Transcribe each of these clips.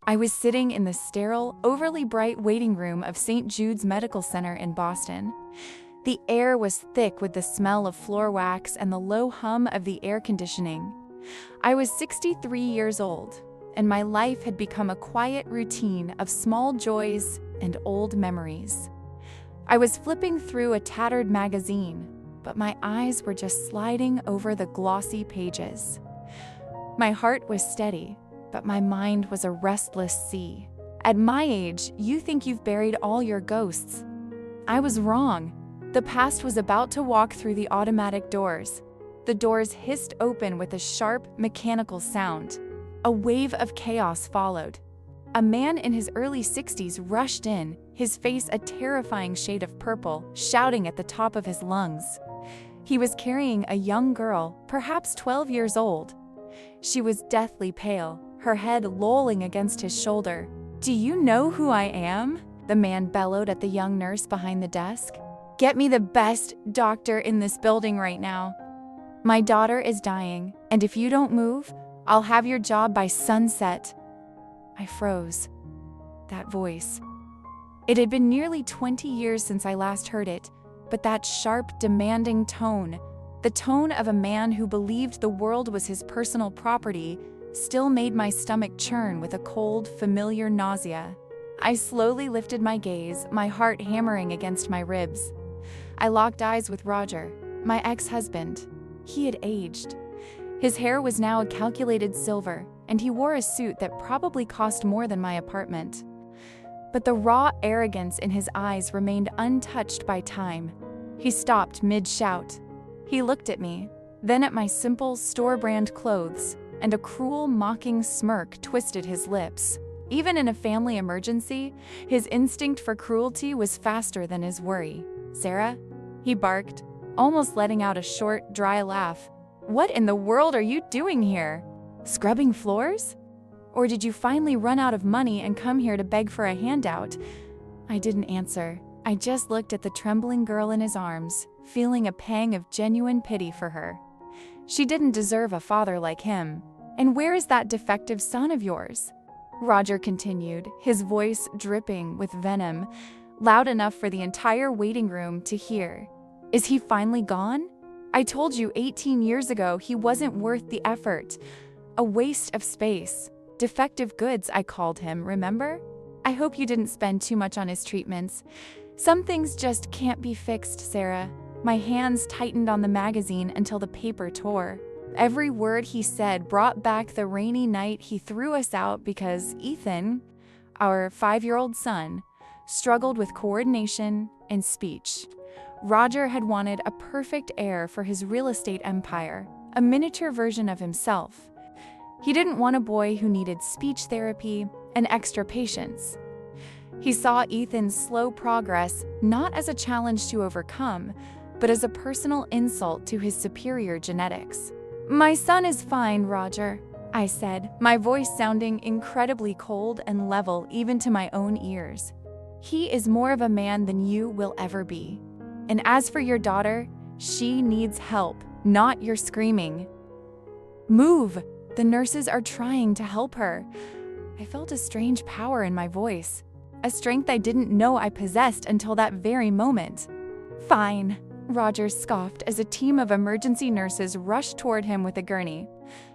I was sitting in the sterile, overly bright waiting room of St. Jude's Medical Center in Boston. The air was thick with the smell of floor wax and the low hum of the air conditioning. I was 63 years old, and my life had become a quiet routine of small joys and old memories. I was flipping through a tattered magazine, but my eyes were just sliding over the glossy pages. My heart was steady, but my mind was a restless sea. At my age, you think you've buried all your ghosts. I was wrong. The past was about to walk through the automatic doors. The doors hissed open with a sharp, mechanical sound. A wave of chaos followed. A man in his early 60s rushed in, his face a terrifying shade of purple, shouting at the top of his lungs. He was carrying a young girl, perhaps 12 years old. She was deathly pale, her head lolling against his shoulder. "Do you know who I am?" the man bellowed at the young nurse behind the desk. "Get me the best doctor in this building right now. My daughter is dying, and if you don't move, I'll have your job by sunset." I froze. That voice. It had been nearly 20 years since I last heard it, but that sharp, demanding tone, the tone of a man who believed the world was his personal property, still made my stomach churn with a cold, familiar nausea. I slowly lifted my gaze, my heart hammering against my ribs. I locked eyes with Roger, my ex-husband. He had aged. His hair was now a calculated silver, and he wore a suit that probably cost more than my apartment. But the raw arrogance in his eyes remained untouched by time. He stopped mid-shout. He looked at me, then at my simple store-brand clothes, and a cruel, mocking smirk twisted his lips. Even in a family emergency, his instinct for cruelty was faster than his worry. "Sarah?" he barked, almost letting out a short, dry laugh. "What in the world are you doing here? Scrubbing floors? Or did you finally run out of money and come here to beg for a handout?" I didn't answer. I just looked at the trembling girl in his arms, feeling a pang of genuine pity for her. She didn't deserve a father like him. "And where is that defective son of yours?" Roger continued, his voice dripping with venom, loud enough for the entire waiting room to hear. "Is he finally gone? I told you 18 years ago he wasn't worth the effort. A waste of space. Defective goods, I called him, remember? I hope you didn't spend too much on his treatments. Some things just can't be fixed, Sarah." My hands tightened on the magazine until the paper tore. Every word he said brought back the rainy night he threw us out because Ethan, our 5-year-old son, struggled with coordination and speech. Roger had wanted a perfect heir for his real estate empire, a miniature version of himself. He didn't want a boy who needed speech therapy and extra patience. He saw Ethan's slow progress not as a challenge to overcome, but as a personal insult to his superior genetics. "My son is fine, Roger," I said, my voice sounding incredibly cold and level even to my own ears. "He is more of a man than you will ever be. And as for your daughter, she needs help, not your screaming. Move! The nurses are trying to help her." I felt a strange power in my voice, a strength I didn't know I possessed until that very moment. "Fine," Roger scoffed as a team of emergency nurses rushed toward him with a gurney.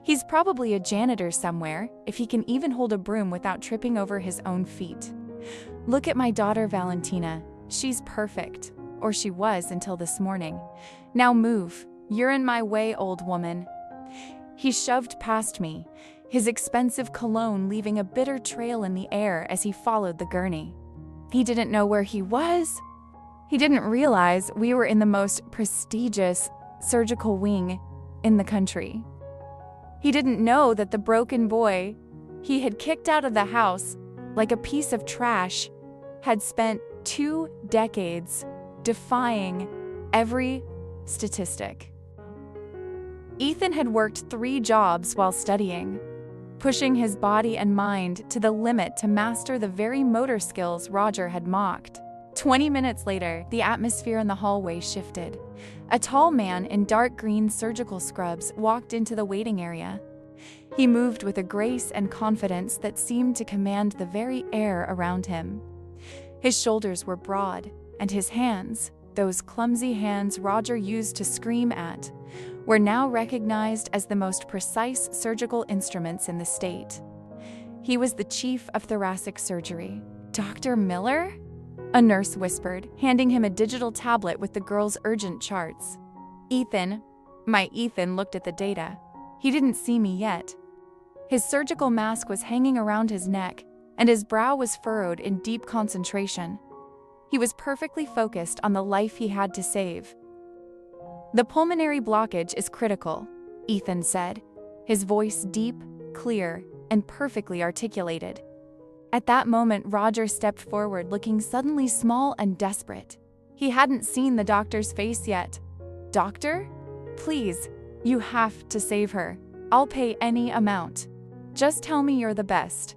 "He's probably a janitor somewhere, if he can even hold a broom without tripping over his own feet. Look at my daughter Valentina. She's perfect. Or she was until this morning. Now move. You're in my way, old woman." He shoved past me, his expensive cologne leaving a bitter trail in the air as he followed the gurney. He didn't know where he was. He didn't realize we were in the most prestigious surgical wing in the country. He didn't know that the broken boy he had kicked out of the house like a piece of trash had spent 2 decades defying every statistic. Ethan had worked 3 jobs while studying, pushing his body and mind to the limit to master the very motor skills Roger had mocked. 20 minutes later, the atmosphere in the hallway shifted. A tall man in dark green surgical scrubs walked into the waiting area. He moved with a grace and confidence that seemed to command the very air around him. His shoulders were broad, and his hands, those clumsy hands Roger used to scream at, were now recognized as the most precise surgical instruments in the state. He was the chief of thoracic surgery. Dr. Miller? A nurse whispered, handing him a digital tablet with the girl's urgent charts. My Ethan looked at the data. He didn't see me yet. His surgical mask was hanging around his neck, and his brow was furrowed in deep concentration. He was perfectly focused on the life he had to save. "The pulmonary blockage is critical," Ethan said, his voice deep, clear, and perfectly articulated. At that moment, Roger stepped forward, looking suddenly small and desperate. He hadn't seen the doctor's face yet. "Doctor? Please, you have to save her. I'll pay any amount. Just tell me you're the best."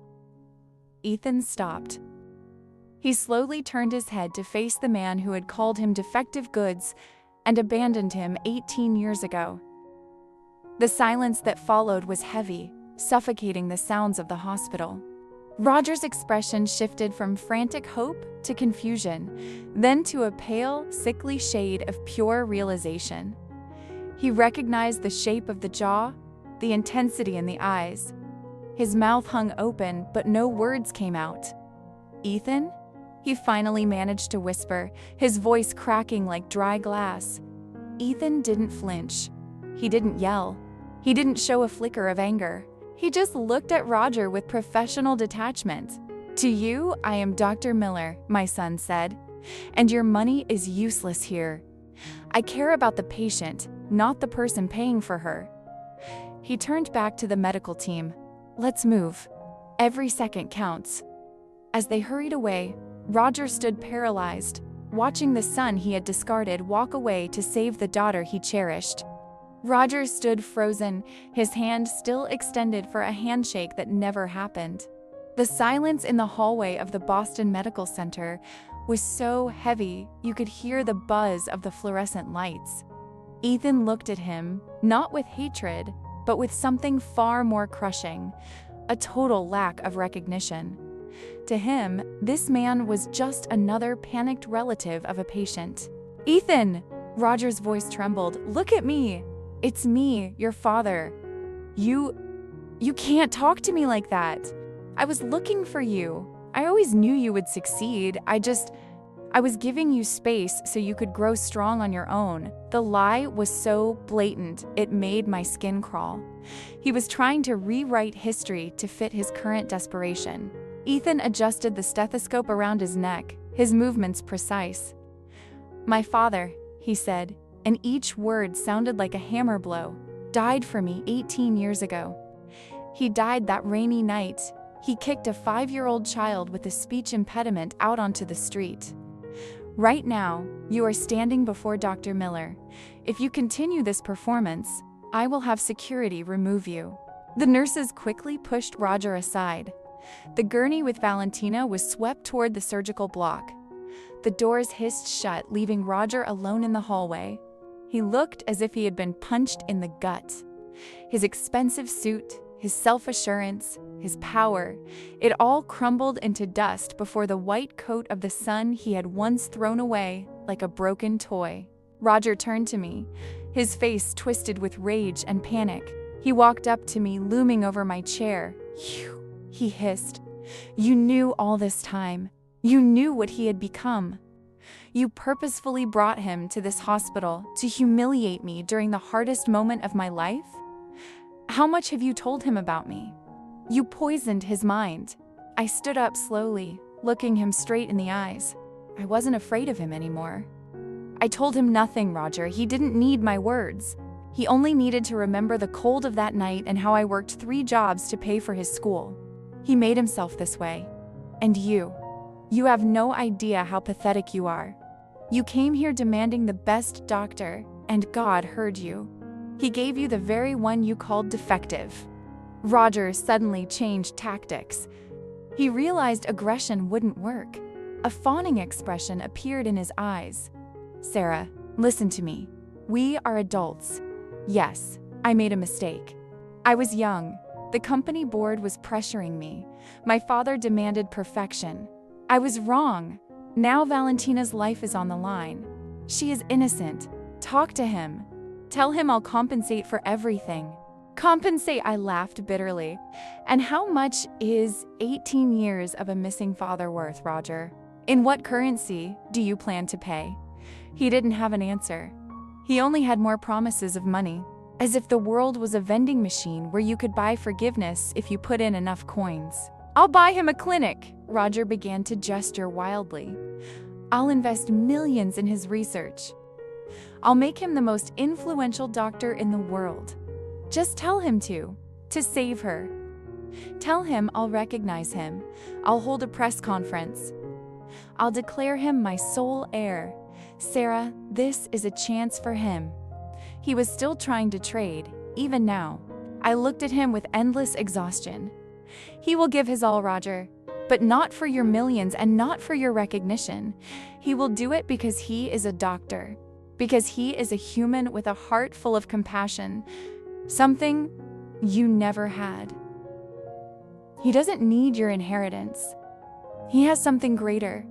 Ethan stopped. He slowly turned his head to face the man who had called him defective goods and abandoned him 18 years ago. The silence that followed was heavy, suffocating the sounds of the hospital. Roger's expression shifted from frantic hope to confusion, then to a pale, sickly shade of pure realization. He recognized the shape of the jaw, the intensity in the eyes. His mouth hung open, but no words came out. "Ethan?" He finally managed to whisper, his voice cracking like dry glass. Ethan didn't flinch. He didn't yell. He didn't show a flicker of anger. He just looked at Roger with professional detachment. "To you, I am Dr. Miller," my son said, "and your money is useless here. I care about the patient, not the person paying for her." He turned back to the medical team. "Let's move. Every second counts." As they hurried away, Roger stood paralyzed, watching the son he had discarded walk away to save the daughter he cherished. Roger stood frozen, his hand still extended for a handshake that never happened. The silence in the hallway of the Boston Medical Center was so heavy you could hear the buzz of the fluorescent lights. Ethan looked at him, not with hatred, but with something far more crushing, a total lack of recognition. To him, this man was just another panicked relative of a patient. "Ethan!" Roger's voice trembled. "Look at me! It's me, your father. You can't talk to me like that. I was looking for you. I always knew you would succeed. I was giving you space so you could grow strong on your own." The lie was so blatant, it made my skin crawl. He was trying to rewrite history to fit his current desperation. Ethan adjusted the stethoscope around his neck, his movements precise. "My father," he said, and each word sounded like a hammer blow, "died for me 18 years ago. He died that rainy night. He kicked a 5-year-old child with a speech impediment out onto the street. Right now, you are standing before Dr. Miller. If you continue this performance, I will have security remove you." The nurses quickly pushed Roger aside. The gurney with Valentina was swept toward the surgical block. The doors hissed shut, leaving Roger alone in the hallway. He looked as if he had been punched in the gut. His expensive suit, his self-assurance, his power, it all crumbled into dust before the white coat of the son he had once thrown away like a broken toy. Roger turned to me, his face twisted with rage and panic. He walked up to me, looming over my chair. "You," he hissed. "You knew all this time. You knew what he had become. You purposefully brought him to this hospital to humiliate me during the hardest moment of my life? How much have you told him about me? You poisoned his mind." I stood up slowly, looking him straight in the eyes. I wasn't afraid of him anymore. "I told him nothing, Roger. He didn't need my words. He only needed to remember the cold of that night and how I worked 3 jobs to pay for his school. He made himself this way. And you have no idea how pathetic you are. You came here demanding the best doctor, and God heard you. He gave you the very one you called defective." Roger suddenly changed tactics. He realized aggression wouldn't work. A fawning expression appeared in his eyes. "Sarah, listen to me. We are adults. Yes, I made a mistake. I was young. The company board was pressuring me. My father demanded perfection. I was wrong. Now Valentina's life is on the line. She is innocent. Talk to him. Tell him I'll compensate for everything. Compensate, I laughed bitterly. And how much is 18 years of a missing father worth, Roger? In what currency do you plan to pay? He didn't have an answer. He only had more promises of money, as if the world was a vending machine where you could buy forgiveness if you put in enough coins. I'll buy him a clinic, Roger began to gesture wildly. I'll invest millions in his research. I'll make him the most influential doctor in the world. Just tell him to save her. Tell him I'll recognize him. I'll hold a press conference. I'll declare him my sole heir. Sarah, this is a chance for him. He was still trying to trade, even now. I looked at him with endless exhaustion. He will give his all, Roger, but not for your millions and not for your recognition. He will do it because he is a doctor, because he is a human with a heart full of compassion, something you never had. He doesn't need your inheritance. He has something greater,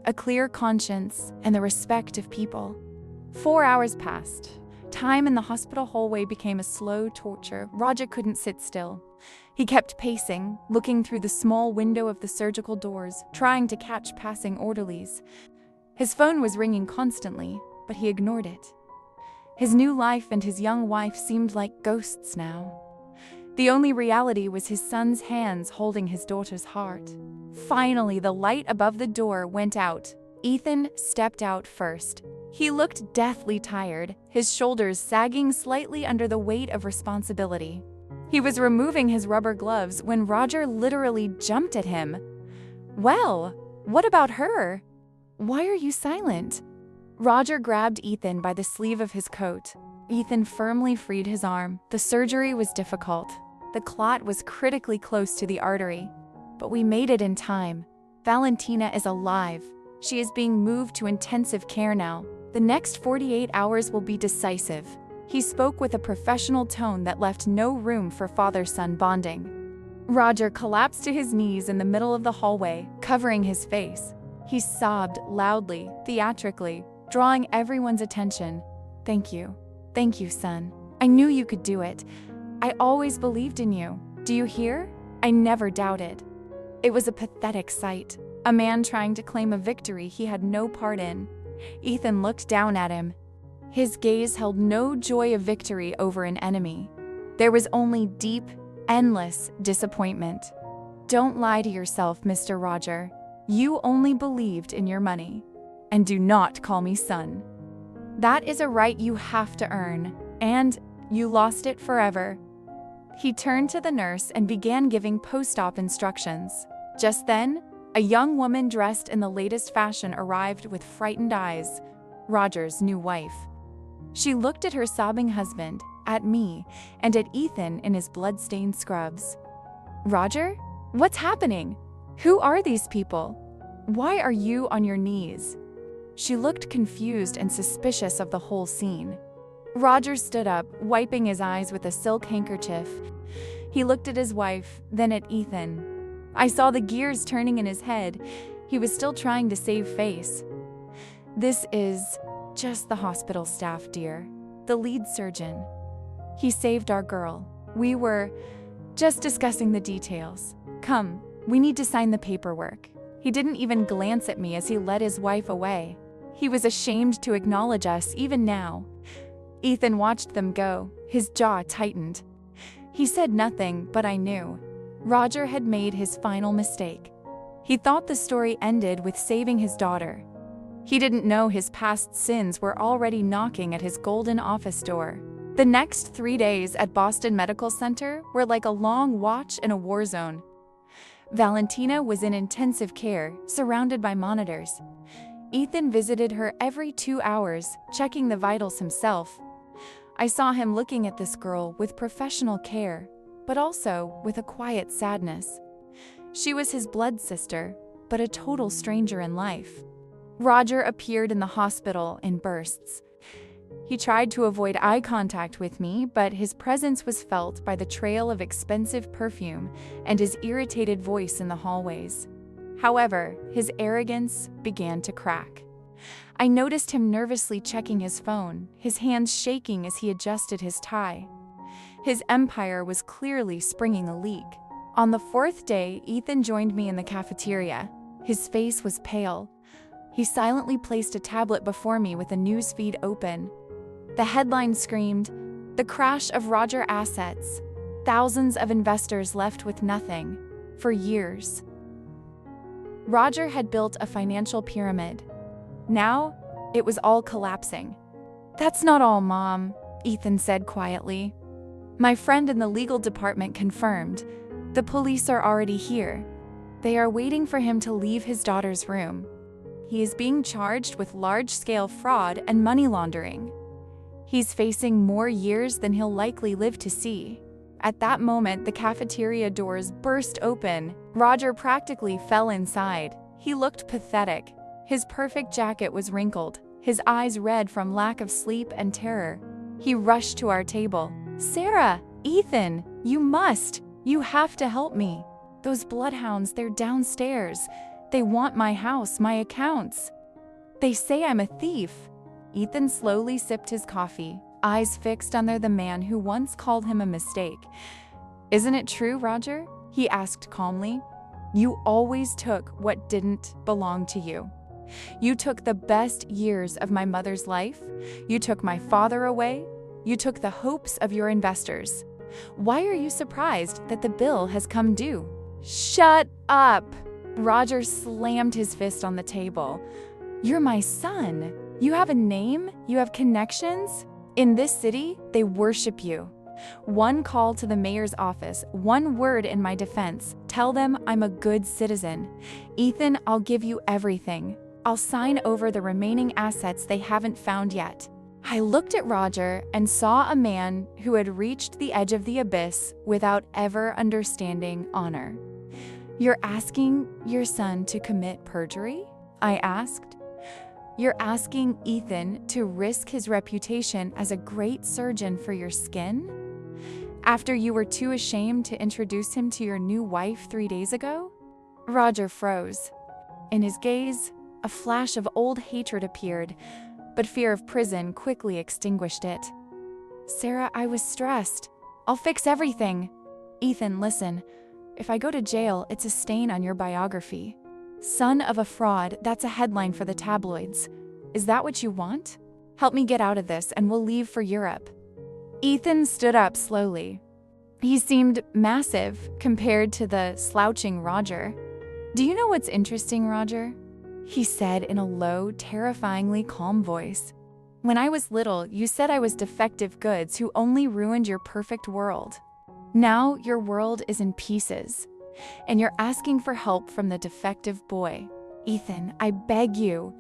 a clear conscience and the respect of people. 4 hours passed. Time in the hospital hallway became a slow torture. Roger couldn't sit still. He kept pacing, looking through the small window of the surgical doors, trying to catch passing orderlies. His phone was ringing constantly, but he ignored it. His new life and his young wife seemed like ghosts now. The only reality was his son's hands holding his daughter's heart. Finally, the light above the door went out. Ethan stepped out first. He looked deathly tired, his shoulders sagging slightly under the weight of responsibility. He was removing his rubber gloves when Roger literally jumped at him. Well, what about her? Why are you silent? Roger grabbed Ethan by the sleeve of his coat. Ethan firmly freed his arm. The surgery was difficult. The clot was critically close to the artery. But we made it in time. Valentina is alive. She is being moved to intensive care now. The next 48 hours will be decisive. He spoke with a professional tone that left no room for father-son bonding. Roger collapsed to his knees in the middle of the hallway, covering his face. He sobbed loudly, theatrically, drawing everyone's attention. Thank you, son. I knew you could do it. I always believed in you. Do you hear? I never doubted. It was a pathetic sight. A man trying to claim a victory he had no part in. Ethan looked down at him. His gaze held no joy of victory over an enemy. There was only deep, endless disappointment. Don't lie to yourself, Mr. Roger. You only believed in your money. And do not call me son. That is a right you have to earn, and you lost it forever. He turned to the nurse and began giving post-op instructions. Just then, a young woman dressed in the latest fashion arrived with frightened eyes, Roger's new wife. She looked at her sobbing husband, at me, and at Ethan in his blood-stained scrubs. Roger? What's happening? Who are these people? Why are you on your knees? She looked confused and suspicious of the whole scene. Roger stood up, wiping his eyes with a silk handkerchief. He looked at his wife, then at Ethan. I saw the gears turning in his head. He was still trying to save face. This is just the hospital staff, dear. The lead surgeon. He saved our girl. We were just discussing the details. Come, we need to sign the paperwork. He didn't even glance at me as he led his wife away. He was ashamed to acknowledge us even now. Ethan watched them go, his jaw tightened. He said nothing, but I knew. Roger had made his final mistake. He thought the story ended with saving his daughter. He didn't know his past sins were already knocking at his golden office door. The next 3 days at Boston Medical Center were like a long watch in a war zone. Valentina was in intensive care, surrounded by monitors. Ethan visited her every 2 hours, checking the vitals himself. I saw him looking at this girl with professional care, but also with a quiet sadness. She was his blood sister, but a total stranger in life. Roger appeared in the hospital in bursts. He tried to avoid eye contact with me, but his presence was felt by the trail of expensive perfume and his irritated voice in the hallways. However, his arrogance began to crack. I noticed him nervously checking his phone, his hands shaking as he adjusted his tie. His empire was clearly springing a leak. On the fourth day, Ethan joined me in the cafeteria. His face was pale. He silently placed a tablet before me with a news feed open. The headline screamed, "The crash of Roger assets. Thousands of investors left with nothing. For years." Roger had built a financial pyramid. Now, it was all collapsing. "That's not all, Mom," Ethan said quietly. "My friend in the legal department confirmed. The police are already here. They are waiting for him to leave his daughter's room. He is being charged with large-scale fraud and money laundering. He's facing more years than he'll likely live to see." At that moment, the cafeteria doors burst open. Roger practically fell inside. He looked pathetic. His perfect jacket was wrinkled, his eyes red from lack of sleep and terror. He rushed to our table. "Sarah, Ethan, you have to help me. Those bloodhounds, they're downstairs. They want my house, my accounts. They say I'm a thief." Ethan slowly sipped his coffee, eyes fixed on the man who once called him a mistake. "Isn't it true, Roger?" he asked calmly. "You always took what didn't belong to you. You took the best years of my mother's life. You took my father away. You took the hopes of your investors. Why are you surprised that the bill has come due?" "Shut up!" Roger slammed his fist on the table. "You're my son. You have a name. You have connections. In this city, they worship you. One call to the mayor's office, one word in my defense. Tell them I'm a good citizen. Ethan, I'll give you everything. I'll sign over the remaining assets they haven't found yet." I looked at Roger and saw a man who had reached the edge of the abyss without ever understanding honor. "You're asking your son to commit perjury?" I asked. "You're asking Ethan to risk his reputation as a great surgeon for your skin? After you were too ashamed to introduce him to your new wife 3 days ago?" Roger froze. In his gaze, a flash of old hatred appeared, but fear of prison quickly extinguished it. "Sarah, I was stressed. I'll fix everything." "Ethan, listen. If I go to jail, it's a stain on your biography. Son of a fraud, that's a headline for the tabloids. Is that what you want? Help me get out of this and we'll leave for Europe." Ethan stood up slowly. He seemed massive compared to the slouching Roger. "Do you know what's interesting, Roger?" he said in a low, terrifyingly calm voice. "When I was little, you said I was defective goods who only ruined your perfect world. Now your world is in pieces, and you're asking for help from the defective boy. Ethan, I beg you."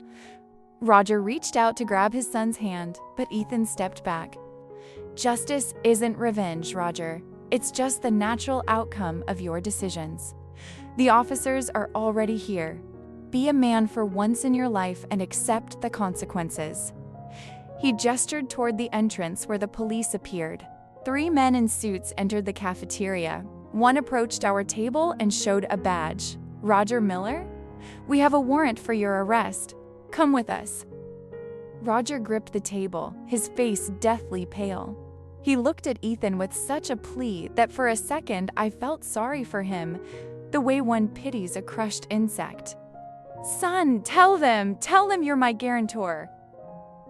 Roger reached out to grab his son's hand, but Ethan stepped back. "Justice isn't revenge, Roger. It's just the natural outcome of your decisions. The officers are already here. Be a man for once in your life and accept the consequences." He gestured toward the entrance where the police appeared. 3 men in suits entered the cafeteria. One approached our table and showed a badge. "Roger Miller? We have a warrant for your arrest. Come with us." Roger gripped the table, his face deathly pale. He looked at Ethan with such a plea that for a second I felt sorry for him, the way one pities a crushed insect. "Son, tell them you're my guarantor.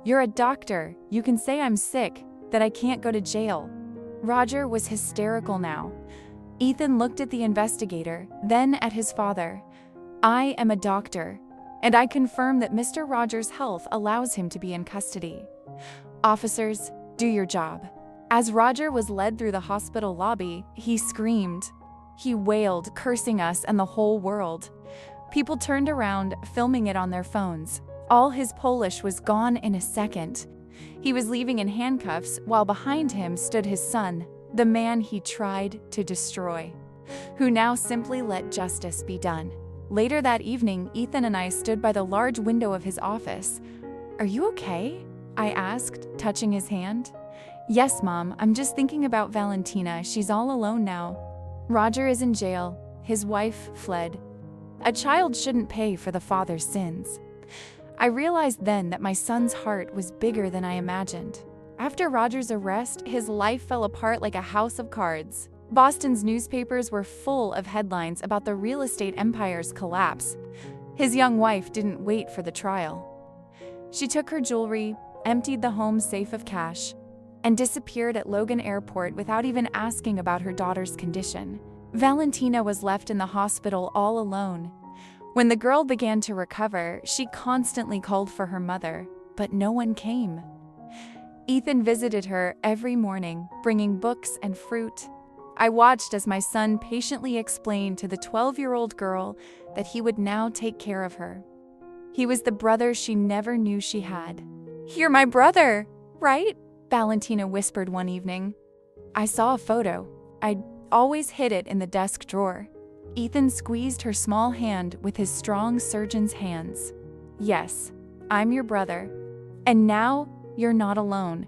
You're a doctor. You can say I'm sick, that I can't go to jail." Roger was hysterical now. Ethan looked at the investigator, then at his father. "I am a doctor, and I confirm that Mr. Rogers' health allows him to be in custody. Officers, do your job." As Roger was led through the hospital lobby, he screamed. He wailed, cursing us and the whole world. People turned around, filming it on their phones. All his Polish was gone in a second. He was leaving in handcuffs, while behind him stood his son, the man he tried to destroy, who now simply let justice be done. Later that evening, Ethan and I stood by the large window of his office. "Are you okay?" I asked, touching his hand. Yes, Mom, I'm just thinking about Valentina. She's all alone now. Roger is in jail. His wife fled. A child shouldn't pay for the father's sins. I realized then that my son's heart was bigger than I imagined. After Roger's arrest, his life fell apart like a house of cards. Boston's newspapers were full of headlines about the real estate empire's collapse. His young wife didn't wait for the trial. She took her jewelry, emptied the home's safe of cash, and disappeared at Logan Airport without even asking about her daughter's condition. Valentina was left in the hospital all alone. When the girl began to recover, she constantly called for her mother, but no one came. Ethan visited her every morning, bringing books and fruit. I watched as my son patiently explained to the 12-year-old girl that he would now take care of her. He was the brother she never knew she had. "You're my brother, right?" Valentina whispered one evening. I saw a photo. I'd always hid it in the desk drawer. Ethan squeezed her small hand with his strong surgeon's hands. "Yes, I'm your brother. And now you're not alone."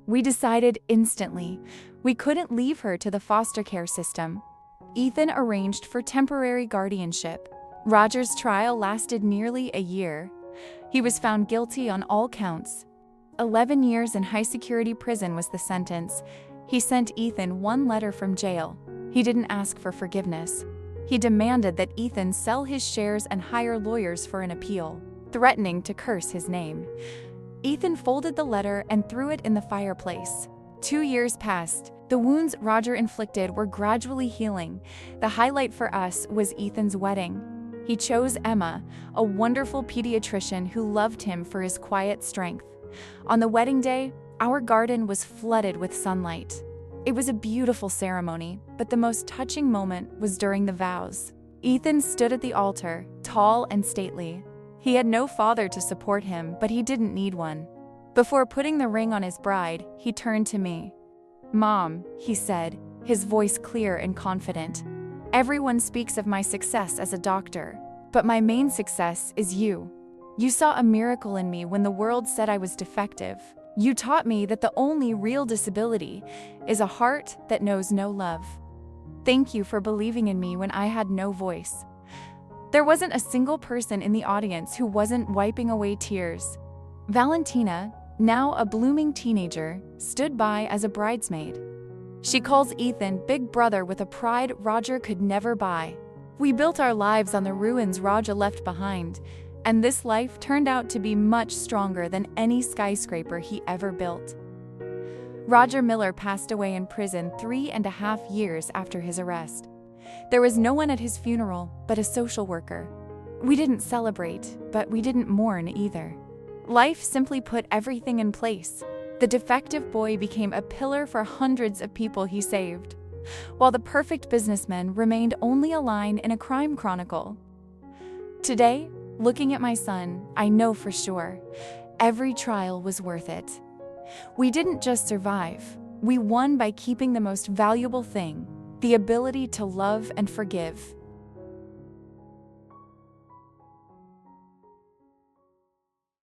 We decided instantly we couldn't leave her to the foster care system. Ethan arranged for temporary guardianship. Roger's trial lasted nearly a year. He was found guilty on all counts. 11 years in high-security prison was the sentence. He sent Ethan one letter from jail. He didn't ask for forgiveness. He demanded that Ethan sell his shares and hire lawyers for an appeal, threatening to curse his name. Ethan folded the letter and threw it in the fireplace. 2 years passed. The wounds Roger inflicted were gradually healing. The highlight for us was Ethan's wedding. He chose Emma, a wonderful pediatrician who loved him for his quiet strength. On the wedding day, our garden was flooded with sunlight. It was a beautiful ceremony, but the most touching moment was during the vows. Ethan stood at the altar, tall and stately. He had no father to support him, but he didn't need one. Before putting the ring on his bride, he turned to me. "Mom," he said, his voice clear and confident. "Everyone speaks of my success as a doctor, but my main success is you. You saw a miracle in me when the world said I was defective. You taught me that the only real disability is a heart that knows no love. Thank you for believing in me when I had no voice." There wasn't a single person in the audience who wasn't wiping away tears. Valentina, now a blooming teenager, stood by as a bridesmaid. She calls Ethan big brother with a pride Roger could never buy. We built our lives on the ruins Roger left behind, and this life turned out to be much stronger than any skyscraper he ever built. Roger Miller passed away in prison 3.5 years after his arrest. There was no one at his funeral but a social worker. We didn't celebrate, but we didn't mourn either. Life simply put everything in place. The defective boy became a pillar for hundreds of people he saved, while the perfect businessman remained only a line in a crime chronicle. Today, looking at my son, I know for sure, every trial was worth it. We didn't just survive, we won by keeping the most valuable thing, the ability to love and forgive.